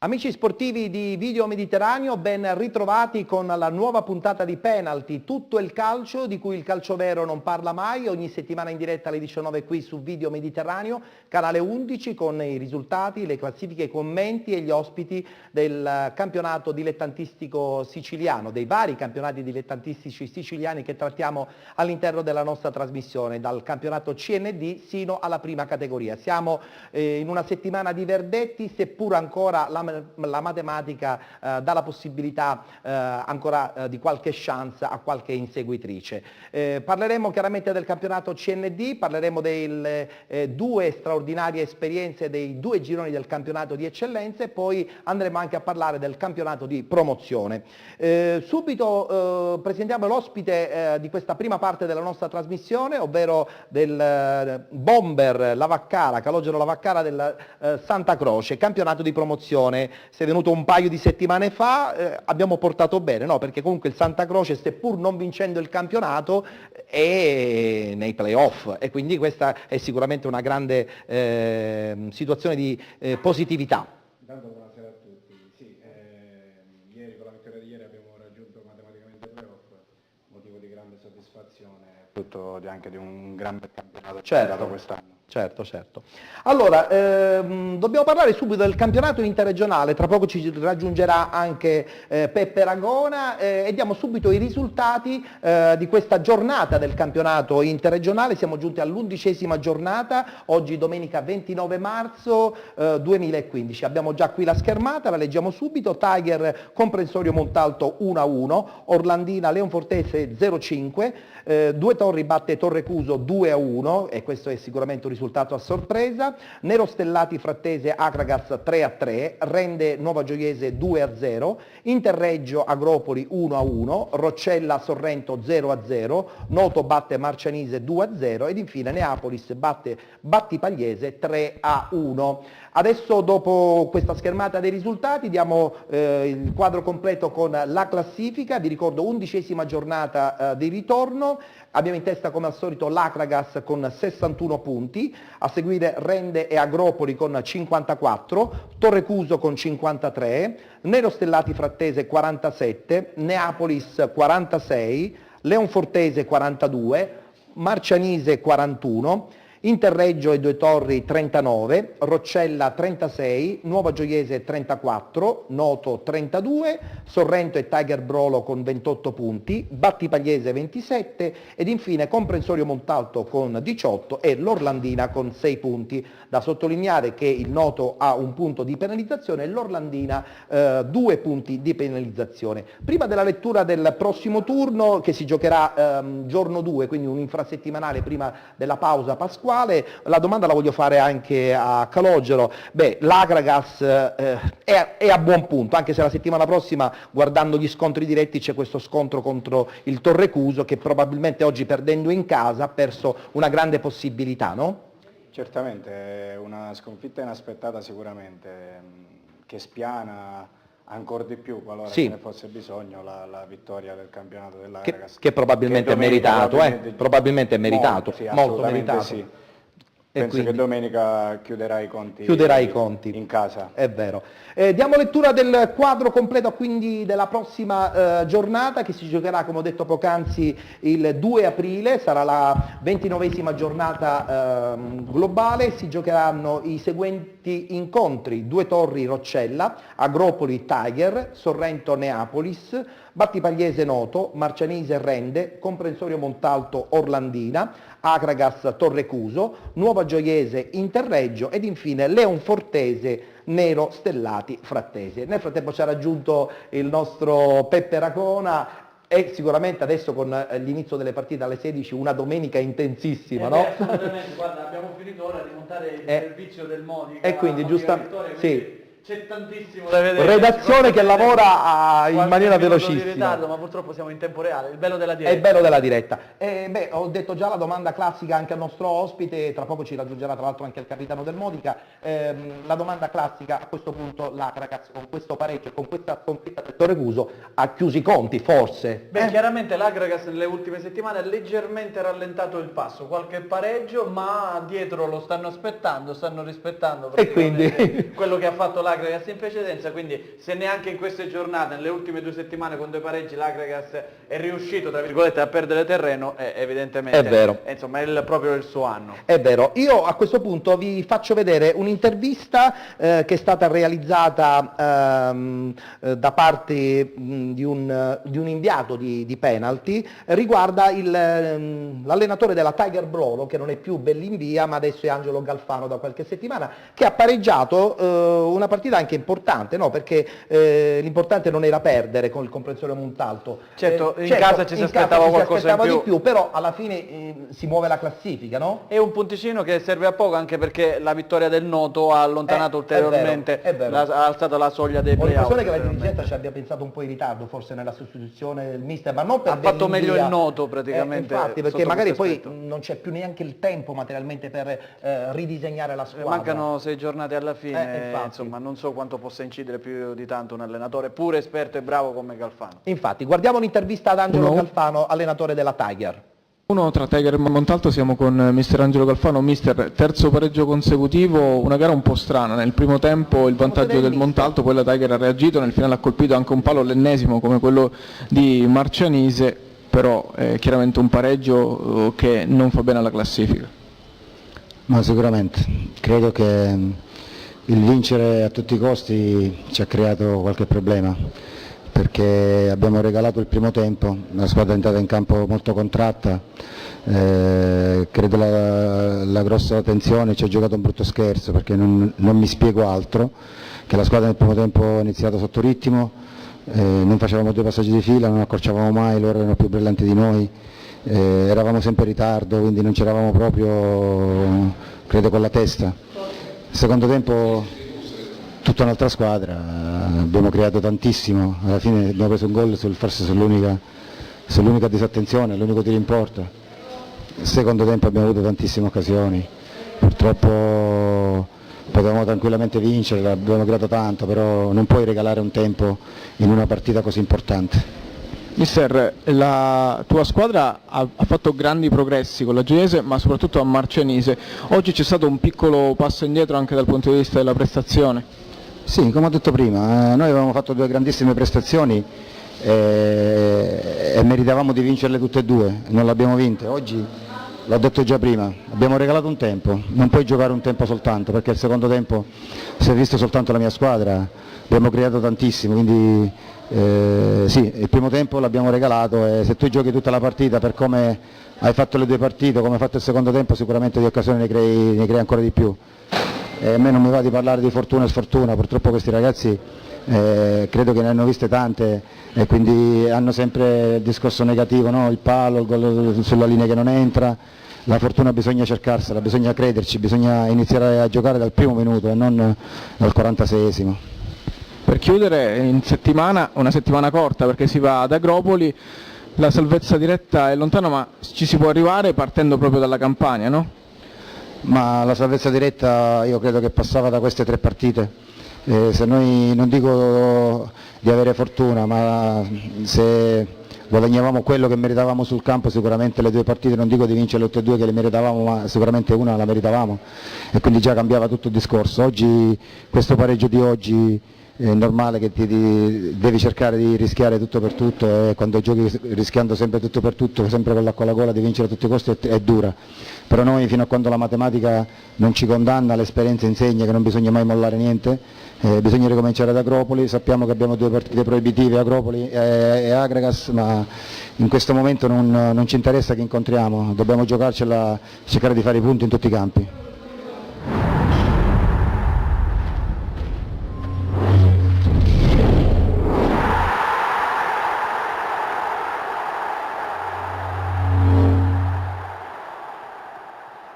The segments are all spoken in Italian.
Amici sportivi di Video Mediterraneo, ben ritrovati con la nuova puntata di Penalty, tutto il calcio di cui il calcio vero non parla mai, ogni settimana in diretta alle 19 qui su Video Mediterraneo, canale 11 con i risultati, le classifiche, i commenti e gli ospiti del campionato dilettantistico siciliano, dei vari campionati dilettantistici siciliani che trattiamo all'interno della nostra trasmissione, dal campionato CND sino alla prima categoria. Siamo in una settimana di verdetti, seppur ancora la matematica dà la possibilità ancora di qualche chance a qualche inseguitrice. Parleremo chiaramente del campionato CND, parleremo delle due straordinarie esperienze dei due gironi del campionato di eccellenza e poi andremo anche a parlare del campionato di promozione. Subito presentiamo l'ospite di questa prima parte della nostra trasmissione, ovvero del bomber Lavaccara, Calogero Lavaccara del Santa Croce, campionato di promozione. Sei venuto un paio di settimane fa, abbiamo portato bene, no? Perché comunque il Santa Croce, seppur non vincendo il campionato, è nei playoff e quindi questa è sicuramente una grande situazione di positività. Intanto buonasera a tutti. Sì, ieri con la vittoria di ieri abbiamo raggiunto matematicamente i playoff, motivo di grande soddisfazione, frutto anche di un grande campionato Certo. quest'anno. Certo. Allora, dobbiamo parlare subito del campionato interregionale, tra poco ci raggiungerà anche Peppe Ragona e diamo subito i risultati di questa giornata del campionato interregionale. Siamo giunti all'11ª giornata, oggi domenica 29 marzo 2015. Abbiamo già qui la schermata, la leggiamo subito. Tiger Comprensorio Montalto 1-1, Orlandina Leonfortese 0-5, Due Torri batte Torrecuso 2-1 e questo è sicuramente un risultato a sorpresa. Nero Stellati Frattese Acragas 3-3, Rende Nuova Gioiese 2-0, Interreggio Agropoli 1-1, Roccella Sorrento 0-0, Noto batte Marcianise 2-0 ed infine Neapolis batte Battipagliese 3-1. Adesso, dopo questa schermata dei risultati, diamo il quadro completo con la classifica. Vi ricordo 11ª giornata di ritorno. Abbiamo in testa come al solito l'Acragas con 61 punti, a seguire Rende e Agropoli con 54, Torrecuso con 53, Nero Stellati Frattese 47, Neapolis 46, Leonfortese 42, Marcianise 41, Interreggio e Due Torri 39, Roccella 36, Nuova Gioiese 34, Noto 32, Sorrento e Tiger Brolo con 28 punti, Battipagliese 27 ed infine Comprensorio Montalto con 18 e l'Orlandina con 6 punti. Da sottolineare che il Noto ha un punto di penalizzazione e l'Orlandina 2 punti di penalizzazione. Prima della lettura del prossimo turno, che si giocherà giorno 2, quindi un infrasettimanale prima della pausa pasquale, la domanda la voglio fare anche a Calogero. L'Acragas è a buon punto, anche se la settimana prossima, guardando gli scontri diretti, c'è questo scontro contro il Torrecuso che probabilmente oggi, perdendo in casa, ha perso una grande possibilità, no? Certamente, è una sconfitta inaspettata sicuramente, che spiana ancora di più, qualora ce ne fosse bisogno, la vittoria del campionato dell'Acragas. Che probabilmente è meritato, probabilmente è meritato, molto meritato. Sì. Penso che domenica chiuderà i conti in casa. È vero. Diamo lettura del quadro completo quindi della prossima giornata che si giocherà, come ho detto poc'anzi, il 2 aprile, sarà la 29ª giornata globale. Si giocheranno i seguenti incontri: Due Torri Roccella, Agropoli Tiger, Sorrento Neapolis, Battipagliese Noto, Marcianise Rende, Comprensorio Montalto Orlandina, Acragas Torrecuso, Nuova Gioiese Interreggio ed infine Leonfortese Nero Stellati Frattesi. Nel frattempo ci ha raggiunto il nostro Peppe Ragona e sicuramente adesso con l'inizio delle partite alle 16 una domenica intensissima, no? Assolutamente, guarda, abbiamo finito ora di montare il servizio del Modica. E quindi giustamente sì. C'è tantissimo da vedere. Redazione che lavora in maniera velocissima. Di ritardo, ma purtroppo siamo in tempo reale, il bello della diretta. È il bello della diretta. Ho detto già la domanda classica anche al nostro ospite, tra poco ci raggiungerà tra l'altro anche il capitano del Modica. La domanda classica a questo punto, l'Acragas con questo pareggio, con questa sconfitta del Torrecuso, ha chiuso i conti forse? Chiaramente l'Acragas nelle ultime settimane ha leggermente rallentato il passo, qualche pareggio, ma dietro lo stanno aspettando, stanno rispettando e quindi quello che ha fatto l'Acragas l'Agregas in precedenza, quindi se neanche in queste giornate, nelle ultime 2 settimane con 2 pareggi l'Agregas è riuscito, tra virgolette, a perdere terreno, evidentemente È vero. insomma, è proprio il suo anno. È vero, io a questo punto vi faccio vedere un'intervista che è stata realizzata da parte di un inviato di penalty, riguarda l'allenatore della Tiger Brolo, che non è più Bellinvia ma adesso è Angelo Galfano da qualche settimana, che ha pareggiato una partita anche importante, no? Perché l'importante non era perdere con il comprensorio Montalto. Certo, in casa ci si aspettava qualcosa in più. Di più, però alla fine si muove la classifica, no? È un punticino che serve a poco, anche perché la vittoria del Noto ha allontanato ulteriormente, è vero. ha alzato la soglia dei Ho play-out. l'impressione che la dirigenza ci abbia pensato un po' in ritardo forse nella sostituzione del mister, ma non per Ha fatto Bellinvia. meglio il Noto praticamente. Infatti, perché sotto magari questo poi aspetto. non c'è più neanche il tempo materialmente per ridisegnare la squadra. Mancano 6 giornate alla fine, infatti. insomma non so quanto possa incidere più di tanto un allenatore pure esperto e bravo come Galfano. Infatti, guardiamo un'intervista ad Angelo Uno. Galfano, allenatore della Tiger. Uno tra Tiger e Montalto, siamo con mister Angelo Galfano. Mister, terzo pareggio consecutivo, una gara un po' strana, nel primo tempo il vantaggio del Montalto, poi la Tiger ha reagito, nel finale ha colpito anche un palo, l'ennesimo come quello di Marcianise, però è chiaramente un pareggio che non fa bene alla classifica. Ma sicuramente, credo che il vincere a tutti i costi ci ha creato qualche problema, perché abbiamo regalato il primo tempo, la squadra è entrata in campo molto contratta, credo la grossa tensione, ci ha giocato un brutto scherzo, perché non mi spiego altro, che la squadra nel primo tempo ha iniziato sotto ritmo, non facevamo 2 passaggi di fila, non accorciavamo mai, loro erano più brillanti di noi, eravamo sempre in ritardo, quindi non c'eravamo proprio, credo, con la testa. Secondo tempo tutta un'altra squadra, abbiamo creato tantissimo, alla fine abbiamo preso un gol forse sull'unica disattenzione, l'unico tiro in porta. Secondo tempo abbiamo avuto tantissime occasioni, purtroppo potevamo tranquillamente vincere, abbiamo creato tanto, però non puoi regalare un tempo in una partita così importante. Mister, la tua squadra ha fatto grandi progressi con la Gioiese, ma soprattutto a Marcianise. Oggi c'è stato un piccolo passo indietro anche dal punto di vista della prestazione. Sì, come ho detto prima, noi avevamo fatto 2 grandissime prestazioni e meritavamo di vincerle tutte e 2, non le abbiamo vinte. Oggi, l'ho detto già prima, abbiamo regalato un tempo, non puoi giocare un tempo soltanto, perché il secondo tempo si è visto soltanto la mia squadra, abbiamo creato tantissimo, quindi sì, il primo tempo l'abbiamo regalato e se tu giochi tutta la partita per come hai fatto le 2 partite, come hai fatto il secondo tempo, sicuramente di occasioni ne crei ancora di più. A me non mi va di parlare di fortuna e sfortuna, purtroppo questi ragazzi credo che ne hanno viste tante e quindi hanno sempre il discorso negativo, no? Il palo, il gol sulla linea che non entra. La fortuna bisogna cercarsela, bisogna crederci, bisogna iniziare a giocare dal primo minuto e non dal 46esimo. Per chiudere, in settimana, una settimana corta perché si va ad Agropoli, la salvezza diretta è lontana, ma ci si può arrivare partendo proprio dalla Campania, no? Ma la salvezza diretta io credo che passava da queste 3 partite. Se noi, non dico di avere fortuna, ma se guadagnavamo quello che meritavamo sul campo, sicuramente le 2 partite, non dico di vincere tutte e 2 che le meritavamo, ma sicuramente una la meritavamo e quindi già cambiava tutto il discorso. Oggi, questo pareggio di oggi, è normale che devi cercare di rischiare tutto per tutto e quando giochi rischiando sempre tutto per tutto, sempre con l'acqua alla gola, di vincere a tutti i costi è dura. Però noi, fino a quando la matematica non ci condanna, l'esperienza insegna che non bisogna mai mollare niente, bisogna ricominciare ad Agropoli. Sappiamo che abbiamo 2 partite proibitive, Agropoli e Agregas, ma in questo momento non ci interessa chi incontriamo, dobbiamo giocarcela, cercare di fare i punti in tutti i campi.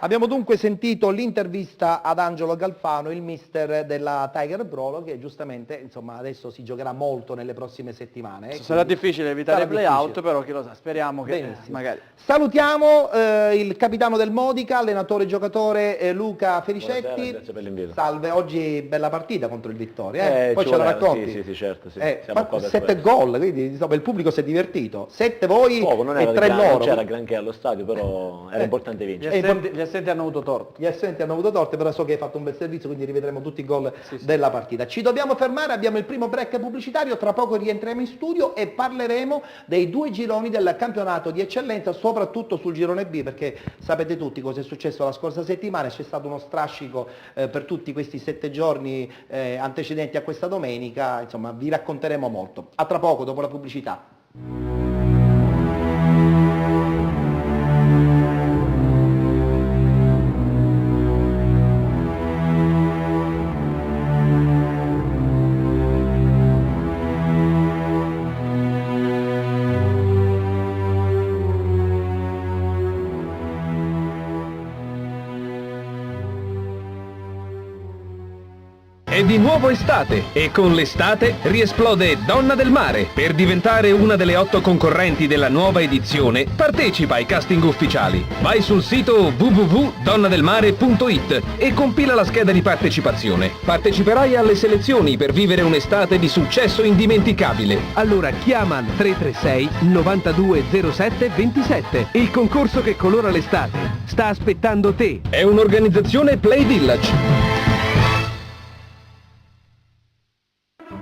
Abbiamo dunque sentito l'intervista ad Angelo Galfano, il mister della Tiger Brolo, che giustamente, insomma, adesso si giocherà molto nelle prossime settimane. Sarà difficile evitare i sarà play-out, difficile. però chi lo sa, speriamo che magari... Salutiamo il capitano del Modica, allenatore e giocatore Luca Felicetti. Buonasera, grazie per l'invito. Salve, oggi bella partita contro il Vittoria, poi ci ce la voleva, racconti? Sì, certo, sì. Siamo qua per 7 questo. gol, quindi insomma, il pubblico si è divertito. 7 voi Poco, non e era 3 non loro. c'era granché allo stadio, però era importante vincere. Gli assenti hanno avuto torto. Gli assenti hanno avuto torto, però so che hai fatto un bel servizio, quindi rivedremo tutti i gol della partita. Ci dobbiamo fermare, abbiamo il primo break pubblicitario, tra poco rientriamo in studio e parleremo dei 2 gironi del campionato di eccellenza, soprattutto sul girone B, perché sapete tutti cosa è successo la scorsa settimana, c'è stato uno strascico per tutti questi 7 giorni antecedenti a questa domenica, insomma vi racconteremo molto. A tra poco, dopo la pubblicità. È di nuovo estate e con l'estate riesplode Donna del Mare. Per diventare una delle 8 concorrenti della nuova edizione, partecipa ai casting ufficiali. Vai sul sito www.donnadelmare.it e compila la scheda di partecipazione. Parteciperai alle selezioni per vivere un'estate di successo indimenticabile. Allora chiama al 336 9207 27. Il concorso che colora l'estate sta aspettando te. È un'organizzazione Play Village.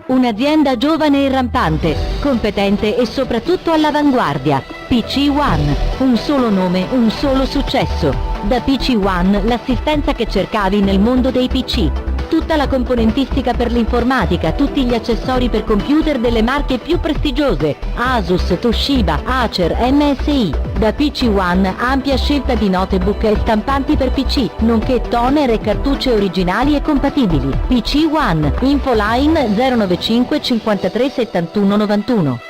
Un'azienda giovane e rampante, competente e soprattutto all'avanguardia. PC One, un solo nome, un solo successo. Da PC One l'assistenza che cercavi nel mondo dei PC. Tutta la componentistica per l'informatica, tutti gli accessori per computer delle marche più prestigiose. Asus, Toshiba, Acer, MSI. Da PC One ampia scelta di notebook e stampanti per PC, nonché toner e cartucce originali e compatibili. PC One, infoline 095 53 71 91.